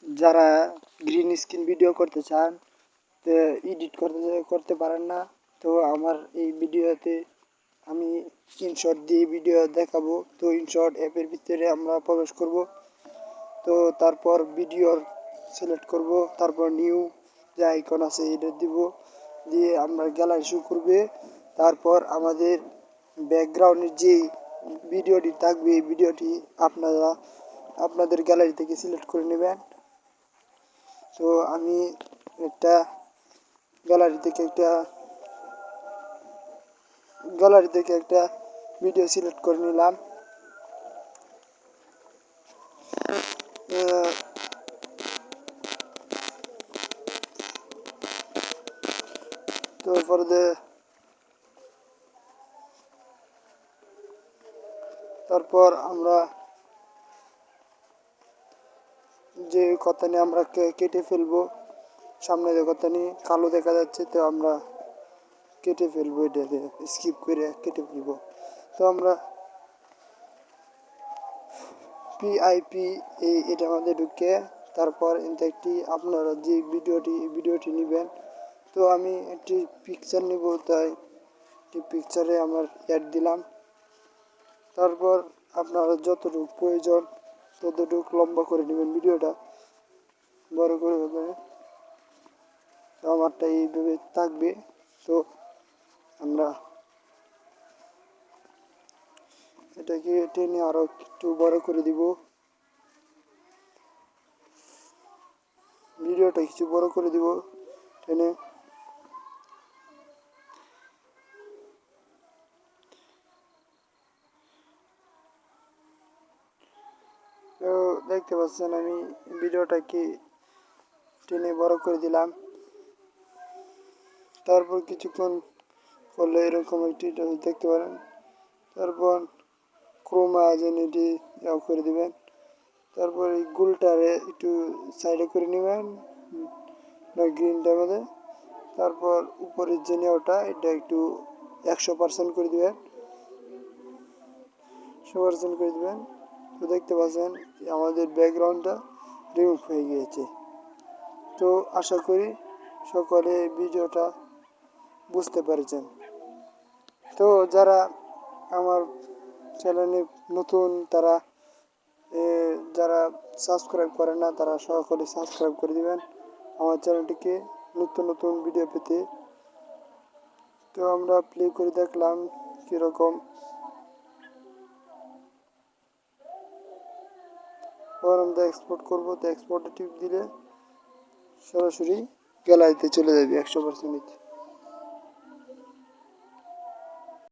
যারা green screen video করতে চান তো এডিট করতে পারেন না, তো আমার এই ভিডিওতে আমি ইনশট দিয়ে ভিডিও দেখাবো। তো ইনশট অ্যাপের ভিতরে আমরা প্রবেশ করব, তো তারপর ভিডিওর সিলেক্ট করব, তারপর নিউ যে আইকন আছে এটা দিব, দিয়ে আমরা গ্যালারি শো করবে। তারপর আমাদের ব্যাকগ্রাউন্ডের যে ভিডিওটি থাকবে এই ভিডিওটি আপনাদের গ্যালারি থেকে সিলেক্ট করে নেবেন। তো আমি একটা গ্যালারি থেকে একটা ভিডিও সিলেক্ট করে নিলাম। তারপর আমরা যে কথা নিয়ে আমরা কেটে ফেলবো, সামনে যে কথা নিয়ে কালো দেখা যাচ্ছে, তো আমরা কেটে ফেলবো, এটাকে স্কিপ করে কেটে ফেলবো। তো আমরা পিআইপি এটার মধ্যে ঢুকে তারপর একটি আপনারা যে ভিডিওটি নেবেন, তো আমি একটি পিকচার নিব, তাই একটি পিকচারে আমার অ্যাড দিলাম। তারপর আপনারা যতটুকু প্রয়োজন ততটুকু লম্বা করে নেবেন, ভিডিওটা বড় করে নেবেন। তো আমারটা এইভাবে থাকবে। তো আমরা এটাকে টেনে আরো একটু বড় করে দিব, ভিডিওটা কিছু বড় করে দিব টেনে। তো দেখতে পাচ্ছেন আমি ভিডিওটাকে টেনে বড় করে দিলাম। তারপর কিছুক্ষণ করলে এরকম একটি দেখতে পারেন। তারপর ক্রোমা জেনেটি করে দিবেন। তারপর এই গুলটারে একটু সাইডে করে নেবেন গ্রিনটার মধ্যে। তারপর উপরের যে নেওয়াটা এটা একটু 100% করে দিবেন, 100% করে দিবেন। তো দেখতে পাচ্ছেন আমাদের ব্যাকগ্রাউন্ডটা রিমুভ হয়ে গিয়েছে। তো আশা করি সকলে ভিডিওটা বুঝতে পেরেছেন। তো যারা আমার চ্যানেলে নতুন তারা যারা সাবস্ক্রাইব করেন না তারা সকলে সাবস্ক্রাইব করে দিবেন আমার চ্যানেলটিকে নতুন নতুন ভিডিও পেতে। তো আমরা প্লে করে দেখলাম কীরকম। আমরা এক্সপোর্ট করবো, তো এক্সপোর্টে টিপ দিলে সরাসরি গ্যালারিতে চলে যাবে 100%।